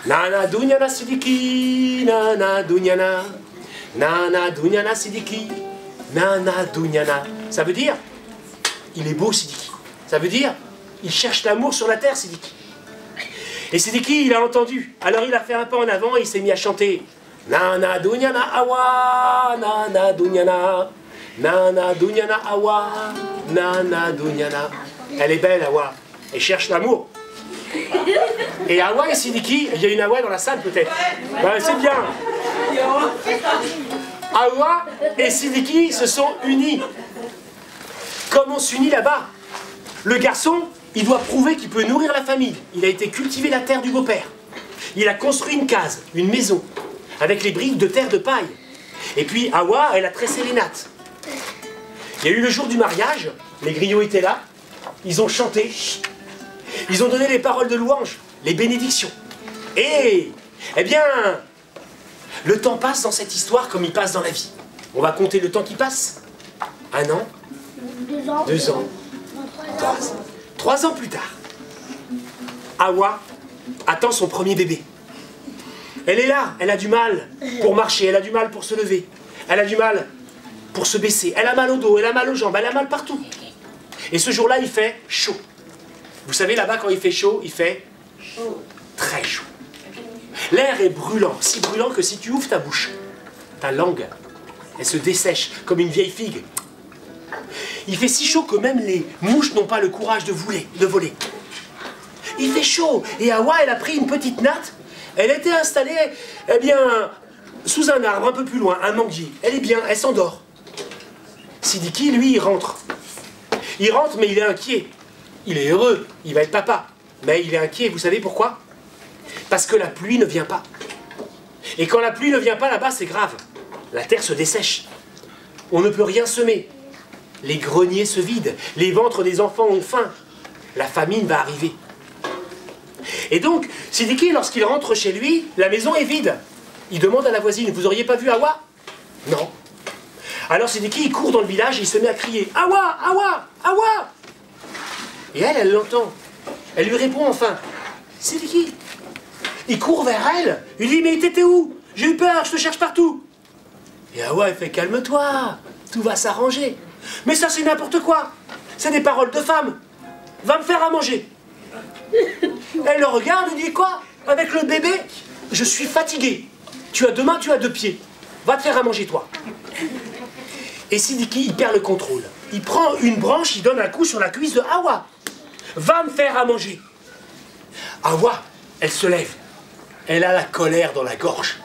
Nana dunyana sidiki, nana dunyana, nana dunyana sidiki, nana dunyana. Ça veut dire, il est beau Sidiki. Ça veut dire, il cherche l'amour sur la terre Sidiki. Et Sidiki, il a entendu. Alors il a fait un pas en avant et il s'est mis à chanter. Nana dunyana awa, nana dunyana, nana dunyana awa, nana dunyana. Elle est belle Hawa, elle cherche l'amour. Et Hawa et Sidiki, il y a une Hawa dans la salle peut-être. Ben, c'est bien. Hawa et Sidiki se sont unis. Comme on s'unit là-bas. Le garçon, il doit prouver qu'il peut nourrir la famille. Il a été cultiver la terre du beau-père. Il a construit une case, une maison, avec les briques de terre de paille. Et puis Hawa, elle a tressé les nattes. Il y a eu le jour du mariage, les griots étaient là, ils ont chanté. Ils ont donné les paroles de louange, les bénédictions. Et, eh bien, le temps passe dans cette histoire comme il passe dans la vie. On va compter le temps qui passe. 1 an, 2 ans. 2 ans, 3 ans. 3 ans plus tard, Hawa attend son premier bébé. Elle est là, elle a du mal pour marcher, elle a du mal pour se lever, elle a du mal pour se baisser, elle a mal au dos, elle a mal aux jambes, elle a mal partout. Et ce jour-là, il fait chaud. Vous savez, là-bas, quand il fait chaud, il fait très chaud. L'air est brûlant, si brûlant que si tu ouvres ta bouche, ta langue, elle se dessèche comme une vieille figue. Il fait si chaud que même les mouches n'ont pas le courage de voler. Il fait chaud, et Hawa, elle a pris une petite natte. Elle était installée, eh bien, sous un arbre un peu plus loin, un manguier. Elle est bien, elle s'endort. Sidiki, lui, il rentre. Il rentre, mais il est inquiet. Il est heureux, il va être papa. Mais il est inquiet, vous savez pourquoi? Parce que la pluie ne vient pas. Et quand la pluie ne vient pas là-bas, c'est grave. La terre se dessèche. On ne peut rien semer. Les greniers se vident. Les ventres des enfants ont faim. La famine va arriver. Et donc, Sidiki, lorsqu'il rentre chez lui, la maison est vide. Il demande à la voisine, vous auriez pas vu Hawa? Non. Alors Sidiki, il court dans le village et il se met à crier, Hawa, Hawa, Hawa. Et elle l'entend. Elle lui répond enfin, Sidiki. Il court vers elle. Il dit, mais t'étais où? J'ai eu peur, je te cherche partout. Et Hawa, elle fait, calme-toi, tout va s'arranger. Mais ça, c'est n'importe quoi. C'est des paroles de femme. Va me faire à manger. Elle le regarde et dit, quoi? Avec le bébé? Je suis fatigué. Tu as 2 mains, tu as 2 pieds. Va te faire à manger, toi. Et Sidiki, il perd le contrôle. Il prend une branche, il donne un coup sur la cuisse de Hawa. Va me faire à manger. Hawa, elle se lève. Elle a la colère dans la gorge.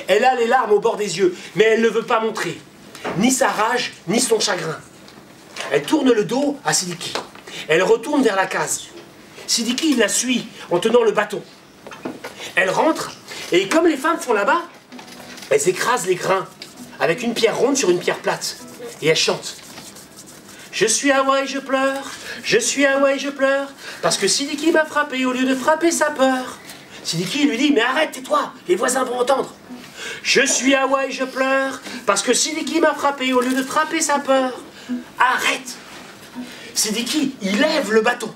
Elle a les larmes au bord des yeux, mais elle ne veut pas montrer ni sa rage, ni son chagrin. Elle tourne le dos à Sidiki. Elle retourne vers la case. Sidiki, il la suit en tenant le bâton. Elle rentre, et comme les femmes font là-bas, elles écrasent les grains avec une pierre ronde sur une pierre plate. Et elles chantent. Je suis Hawa et je pleure, je suis Hawa et je pleure, parce que Sidiki m'a frappé au lieu de frapper sa peur. Sidiki lui dit, mais arrête, tais-toi, les voisins vont entendre. Je suis Hawa et je pleure, parce que Sidiki m'a frappé au lieu de frapper sa peur. Arrête. Sidiki, il lève le bâton.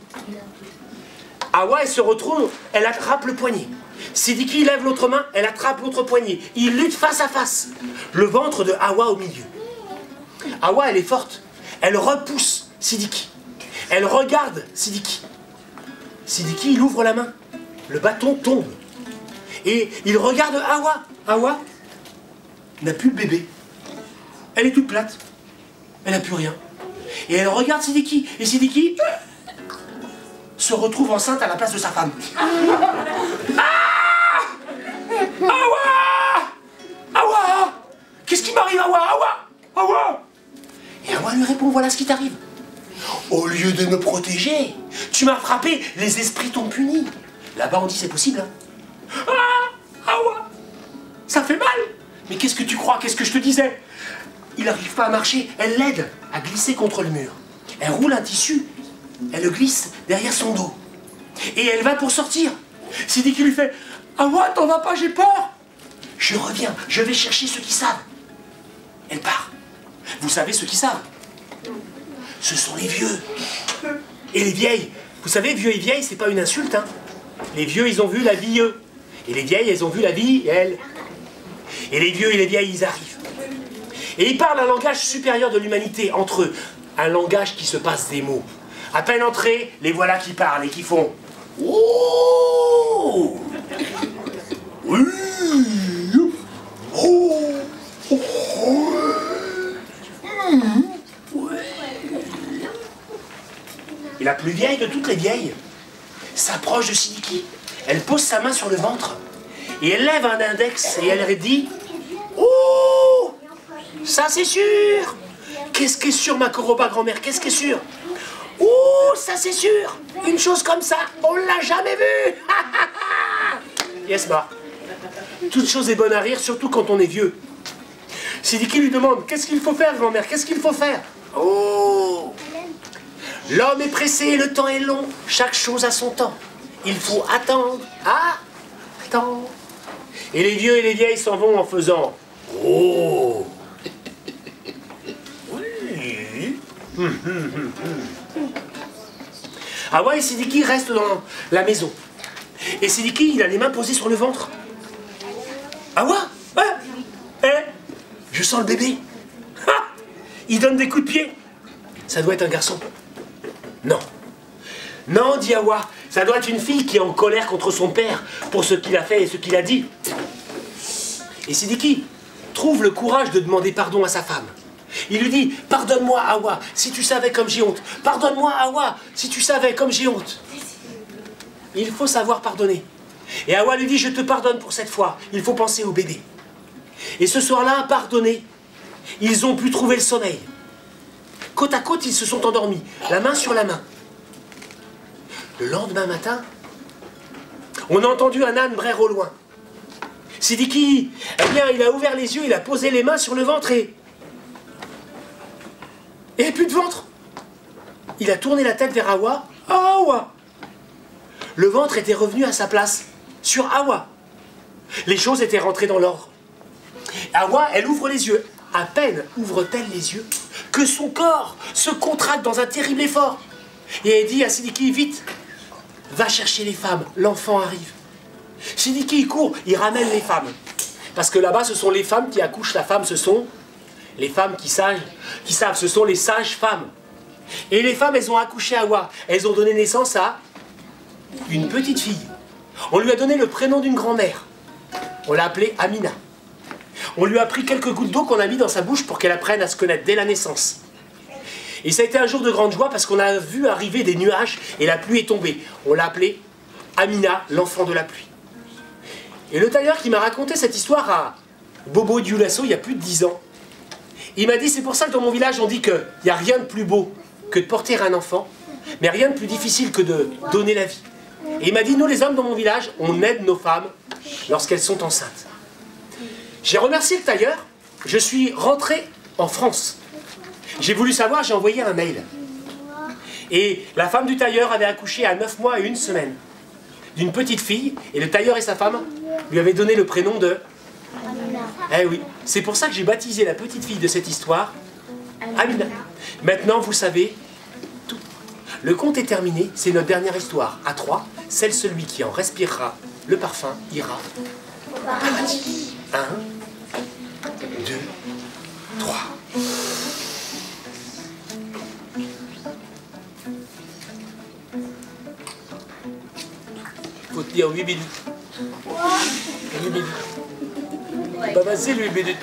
Hawa, elle se retrouve, elle attrape le poignet. Sidiki lève l'autre main, elle attrape l'autre poignet. Ils luttent face à face. Le ventre de Hawa au milieu. Hawa, elle est forte. Elle repousse Sidiki. Elle regarde Sidiki. Sidiki, il ouvre la main. Le bâton tombe. Et il regarde Hawa. Hawa n'a plus le bébé. Elle est toute plate. Elle n'a plus rien. Et elle regarde Sidiki. Et Sidiki se retrouve enceinte à la place de sa femme. Ah! Hawa! Hawa! Qu'est-ce qui m'arrive, Hawa? Hawa! Hawa! Et Hawa lui répond, voilà ce qui t'arrive. Au lieu de me protéger, tu m'as frappé, les esprits t'ont puni. Là-bas, on dit c'est possible. Hein? Ah! Hawa! Ça fait mal! Mais qu'est-ce que tu crois? Qu'est-ce que je te disais? Il n'arrive pas à marcher, elle l'aide à glisser contre le mur. Elle roule un tissu, elle le glisse derrière son dos. Et elle va pour sortir. Sidiki lui fait, Hawa, t'en vas pas, j'ai peur. Je reviens, je vais chercher ceux qui savent. Elle part. Vous savez ceux qui savent? Ce sont les vieux. Et les vieilles. Vous savez, vieux et vieilles, c'est pas une insulte. Hein. Les vieux, ils ont vu la vie, eux. Et les vieilles, elles ont vu la vie, elles. Et les vieux et les vieilles, ils arrivent. Et ils parlent un langage supérieur de l'humanité entre eux. Un langage qui se passe des mots. À peine entrés, les voilà qui parlent et qui font « Oh !» Oui. Oh. Oh. Et la plus vieille de toutes les vieilles s'approche de Sidiki. Elle pose sa main sur le ventre et elle lève un index et elle dit « Oh, ça c'est sûr. Qu'est-ce qui est sûr, ma Koroba grand-mère? Qu'est-ce qui est sûr? Oh, ça c'est sûr. Une chose comme ça, on l'a jamais vue. » Yes, bah. Toute chose est bonne à rire, surtout quand on est vieux. Sidiki lui demande, qu'est-ce qu'il faut faire, grand-mère? Qu'est-ce qu'il faut faire? Oh! L'homme est pressé, le temps est long, chaque chose a son temps. Il faut attendre, attendre. Et les vieux et les vieilles s'en vont en faisant « Oh !» Oui. Awa et Sidiki restent dans la maison. Et Sidiki, il a les mains posées sur le ventre. Awa, je sens le bébé. Il donne des coups de pied. Ça doit être un garçon. Non. Non, dit Awa, ça doit être une fille qui est en colère contre son père pour ce qu'il a fait et ce qu'il a dit. Et Sidiki trouve le courage de demander pardon à sa femme. Il lui dit, pardonne-moi Awa, si tu savais comme j'ai honte. Pardonne-moi Awa, si tu savais comme j'ai honte. Il faut savoir pardonner. Et Awa lui dit, je te pardonne pour cette fois, il faut penser au bébé. Et ce soir-là, pardonné, ils ont pu trouver le sommeil. Côte à côte, ils se sont endormis, la main sur la main. Le lendemain matin, on a entendu un âne braire au loin. Sidiki, eh bien, il a ouvert les yeux, il a posé les mains sur le ventre et plus de ventre. Il a tourné la tête vers Awa. Awa! Le ventre était revenu à sa place, sur Awa. Les choses étaient rentrées dans l'ordre. Awa, elle ouvre les yeux. À peine ouvre-t-elle les yeux que son corps se contracte dans un terrible effort. Et elle dit à Sidiki, vite, va chercher les femmes, l'enfant arrive. Sidiki, il court, il ramène les femmes. Parce que là-bas, ce sont les femmes qui accouchent la femme, ce sont les femmes qui savent, ce sont les sages femmes. Et les femmes, elles ont accouché Awa. Elles ont donné naissance à une petite fille. On lui a donné le prénom d'une grand-mère. On l'a appelée Amina. On lui a pris quelques gouttes d'eau qu'on a mis dans sa bouche pour qu'elle apprenne à se connaître dès la naissance. Et ça a été un jour de grande joie parce qu'on a vu arriver des nuages et la pluie est tombée. On l'a appelée Amina, l'enfant de la pluie. Et le tailleur qui m'a raconté cette histoire à Bobo Dioulasso il y a plus de 10 ans, il m'a dit, c'est pour ça que dans mon village on dit qu'il n'y a rien de plus beau que de porter un enfant, mais rien de plus difficile que de donner la vie. Et il m'a dit, nous les hommes dans mon village, on aide nos femmes lorsqu'elles sont enceintes. J'ai remercié le tailleur, je suis rentré en France. J'ai voulu savoir, j'ai envoyé un mail. Et la femme du tailleur avait accouché à 9 mois et 1 semaine d'une petite fille, et le tailleur et sa femme lui avaient donné le prénom de... Eh oui, c'est pour ça que j'ai baptisé la petite fille de cette histoire Amina. Maintenant, vous savez tout. Le conte est terminé, c'est notre dernière histoire. À 3, celui qui en respirera le parfum ira au paradis. 1, 2, 3. Faut tenir 8 minutes. 8 minutes. Bah vas-y, 8 minutes.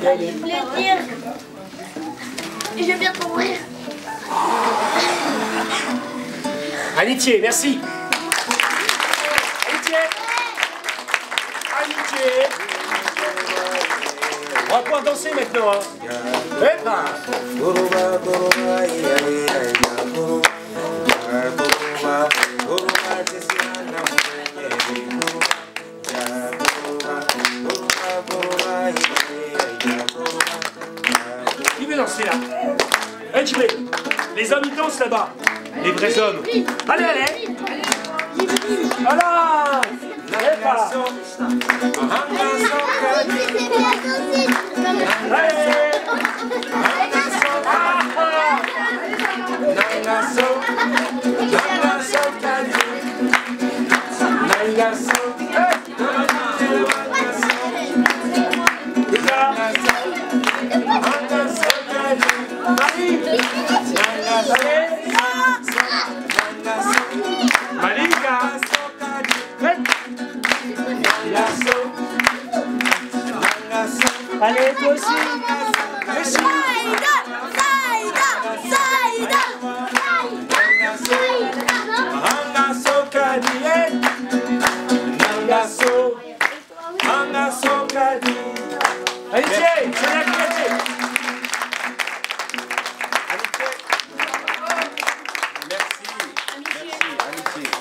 Allez, plaisir. Je vais bientôt mourir. Amitié, merci. Amitié. Amitié. On va pouvoir danser maintenant. Hein. Eh ben. Qui veut danser là? Eh, tu veux? Les hommes ils dansent là-bas. Les vrais hommes. Allez, allez. Voilà. Eh ben. Allez, toi aussi. Merci.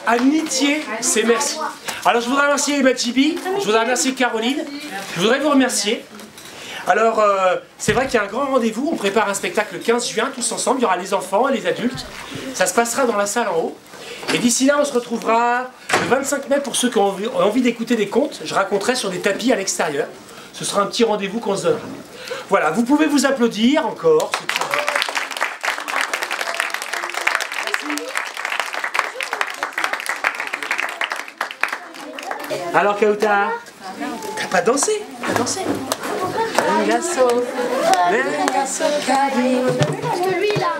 Amitié, c'est merci. Alors je voudrais remercier Emma Chibi, je voudrais remercier Caroline, je voudrais vous remercier. Alors, c'est vrai qu'il y a un grand rendez-vous. On prépare un spectacle le 15 juin, tous ensemble. Il y aura les enfants et les adultes. Ça se passera dans la salle en haut. Et d'ici là, on se retrouvera le 25 mai pour ceux qui ont envie d'écouter des contes. Je raconterai sur des tapis à l'extérieur. Ce sera un petit rendez-vous qu'on se donnera. Voilà, vous pouvez vous applaudir encore. Alors, Kauta, t'as pas dansé? T'as dansé? Parce que lui, là.